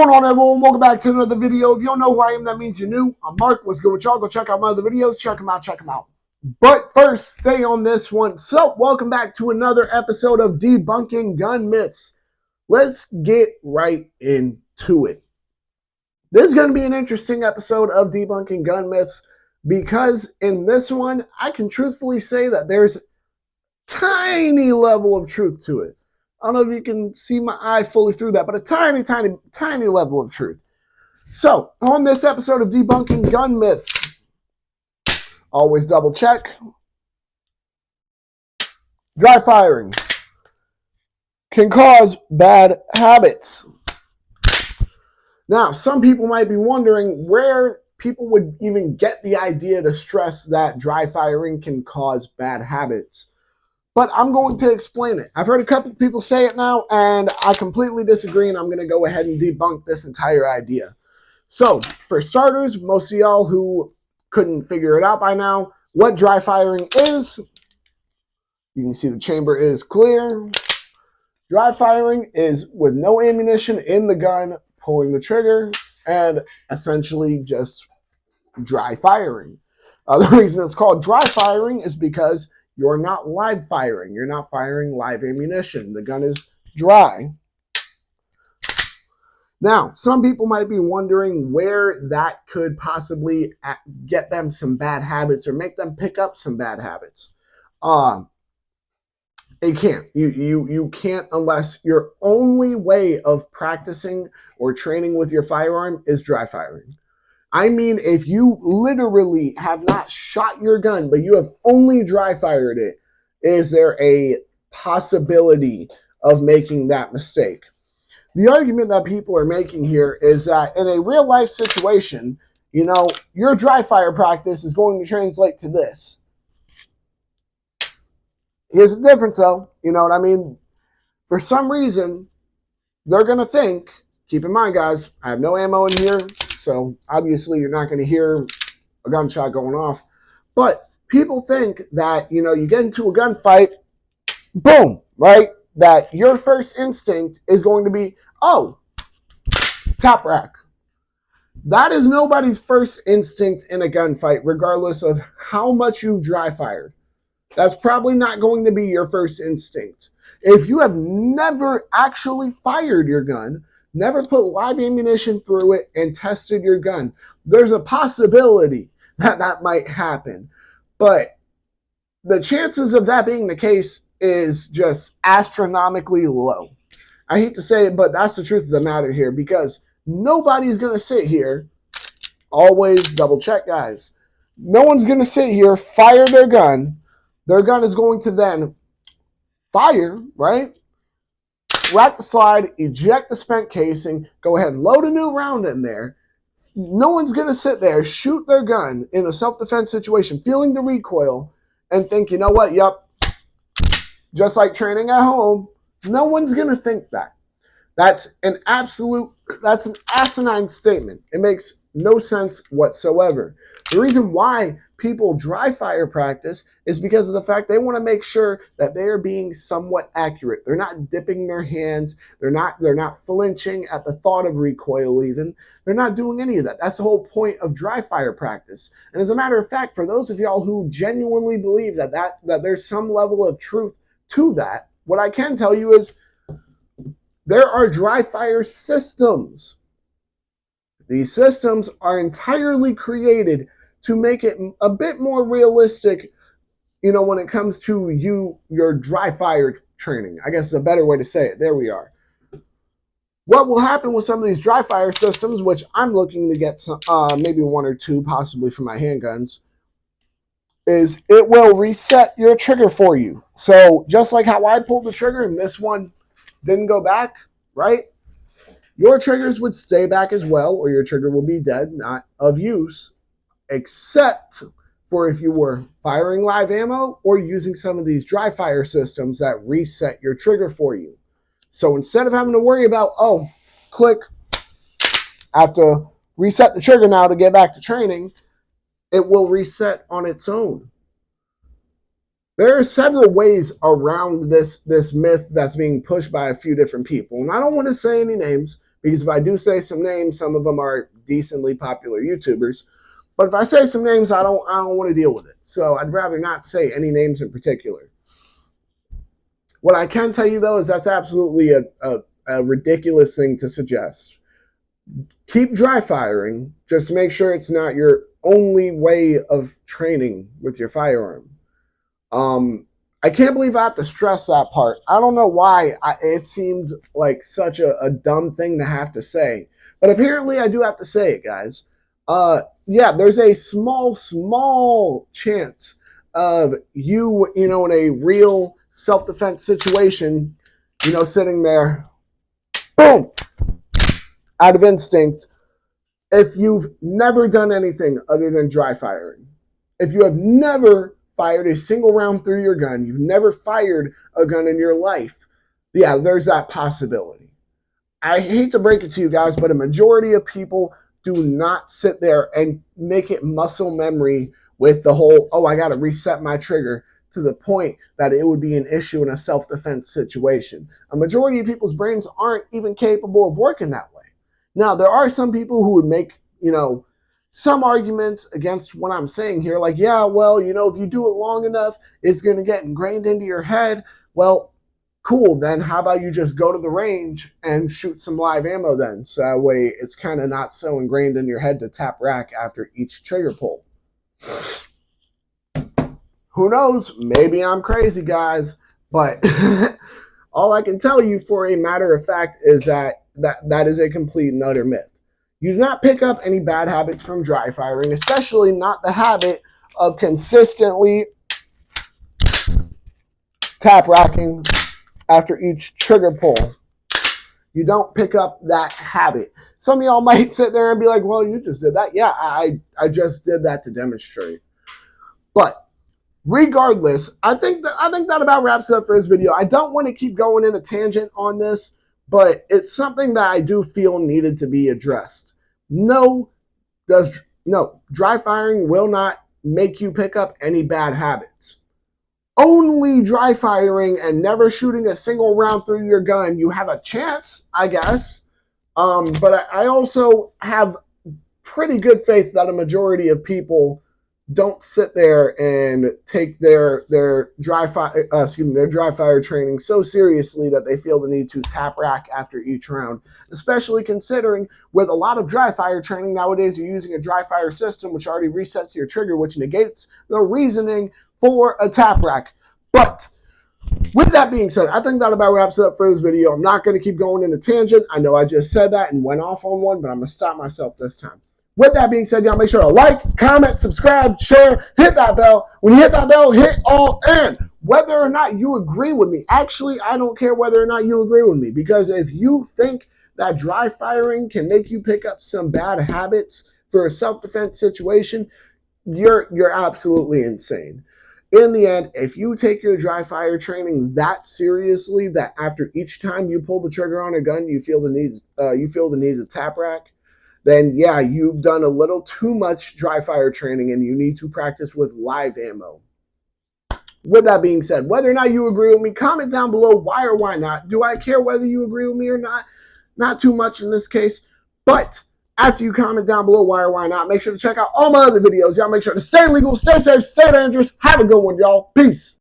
What's going on, everyone? Welcome back to another video. If you don't know who I am, that means you're new. I'm Mark. What's good with y'all? Go check out my other videos. Check them out. Check them out. But first, stay on this one. So, welcome back to another episode of Debunking Gun Myths. Let's get right into it. This is going to be an interesting episode of Debunking Gun Myths because in this one, I can truthfully say that there's a tiny level of truth to it. I don't know if you can see my eye fully through that, but a tiny, tiny, tiny level of truth. So, on this episode of Debunking Gun Myths, always double check. Dry firing can cause bad habits. Now, some people might be wondering where people would even get the idea to stress that dry firing can cause bad habits. But I'm going to explain it. I've heard a couple people say it now, and I completely disagree, and I'm going to go ahead and debunk this entire idea. So, for starters, most of y'all who couldn't figure it out by now, what dry firing is, you can see the chamber is clear. Dry firing is with no ammunition in the gun, pulling the trigger, and essentially just dry firing. The reason it's called dry firing is because you're not live firing. You're not firing live ammunition. The gun is dry. Now, some people might be wondering where that could possibly get them some bad habits or make them pick up some bad habits. It can't. You can't unless your only way of practicing or training with your firearm is dry firing. I mean, if you literally have not shot your gun, but you have only dry fired it, is there a possibility of making that mistake? The argument that people are making here is that in a real life situation, your dry fire practice is going to translate to this. Here's the difference, though. You know what I mean? For some reason, they're going to think, keep in mind, guys, I have no ammo in here. So obviously you're not going to hear a gunshot going off. But people think that, you get into a gunfight, boom, right? That your first instinct is going to be, oh, top rack. That is nobody's first instinct in a gunfight, regardless of how much you've dry fired. That's probably not going to be your first instinct. If you have never actually fired your gun, never put live ammunition through it and tested your gun, there's a possibility that might happen. But the chances of that being the case is just astronomically low. I hate to say it, but that's the truth of the matter here, because nobody's going to sit here, always double check, guys. No one's going to sit here, fire their gun. Their gun is going to then fire, right? Rack the slide, eject the spent casing, go ahead and load a new round in there. No one's going to sit there, shoot their gun in a self-defense situation, feeling the recoil, and think, you know what, yep, just like training at home. No one's going to think that. That's an asinine statement. It makes no sense whatsoever. The reason why people dry fire practice is because of the fact they want to make sure that they are being somewhat accurate. They're not dipping their hands. They're not flinching at the thought of recoil even. They're not doing any of that. That's the whole point of dry fire practice. And as a matter of fact, for those of y'all who genuinely believe that there's some level of truth to that, what I can tell you is there are dry fire systems. These systems are entirely created to make it a bit more realistic, when it comes to your dry fire training. I guess is a better way to say it. There we are. What will happen with some of these dry fire systems, which I'm looking to get some, maybe one or two, possibly for my handguns, is it will reset your trigger for you. So just like how I pulled the trigger and this one didn't go back, right? Your triggers would stay back as well, or your trigger will be dead, not of use, except for if you were firing live ammo or using some of these dry fire systems that reset your trigger for you. So instead of having to worry about, click, I have to reset the trigger now to get back to training, it will reset on its own. There are several ways around this myth that's being pushed by a few different people. And I don't want to say any names, because if I do say some names, some of them are decently popular YouTubers. But if I say some names, I don't want to deal with it. So I'd rather not say any names in particular. What I can tell you, though, is that's absolutely a ridiculous thing to suggest. Keep dry firing. Just make sure it's not your only way of training with your firearm. I can't believe I have to stress that part. I don't know why it seemed like such a dumb thing to have to say. But apparently I do have to say it, guys. Yeah, there's a small chance of you in a real self-defense situation, sitting there, boom, out of instinct, if you've never done anything other than dry firing. If you have never fired a single round through your gun, you've never fired a gun in your life, yeah, there's that possibility. I hate to break it to you guys, but a majority of people do not sit there and make it muscle memory with the whole, oh, I got to reset my trigger, to the point that it would be an issue in a self-defense situation. A majority of people's brains aren't even capable of working that way. Now, there are some people who would make, some arguments against what I'm saying here. Like, yeah, well, if you do it long enough, it's going to get ingrained into your head. Well, cool. Then how about you just go to the range and shoot some live ammo then? So that way it's kind of not so ingrained in your head to tap rack after each trigger pull. Who knows? Maybe I'm crazy, guys. But all I can tell you for a matter of fact is that is a complete and utter myth. You do not pick up any bad habits from dry firing, especially not the habit of consistently tap racking after each trigger pull. You don't pick up that habit. Some of y'all might sit there and be like, well, you just did that. Yeah, I just did that to demonstrate. But regardless, I think that about wraps it up for this video. I don't want to keep going in a tangent on this, but it's something that I do feel needed to be addressed. No, dry firing will not make you pick up any bad habits. Only dry firing and never shooting a single round through your gun, you have a chance, I guess. But I also have pretty good faith that a majority of people don't sit there and take their dry fire training so seriously that they feel the need to tap rack after each round, especially considering with a lot of dry fire training nowadays, you're using a dry fire system which already resets your trigger, which negates the reasoning for a tap rack. But with that being said, I think that about wraps it up for this video. I'm not going to keep going in a tangent. I know I just said that and went off on one, but I'm going to stop myself this time. With that being said, y'all make sure to like, comment, subscribe, share, hit that bell. When you hit that bell, hit all in. Whether or not you agree with me, actually, I don't care whether or not you agree with me, because if you think that dry firing can make you pick up some bad habits for a self-defense situation, you're absolutely insane. In the end, if you take your dry fire training that seriously, that after each time you pull the trigger on a gun, you feel the need to tap rack, then yeah, you've done a little too much dry fire training and you need to practice with live ammo. With that being said, whether or not you agree with me, comment down below why or why not. Do I care whether you agree with me or not? Not too much in this case, but after you comment down below why or why not, make sure to check out all my other videos. Y'all make sure to stay legal, stay safe, stay dangerous. Have a good one, y'all. Peace.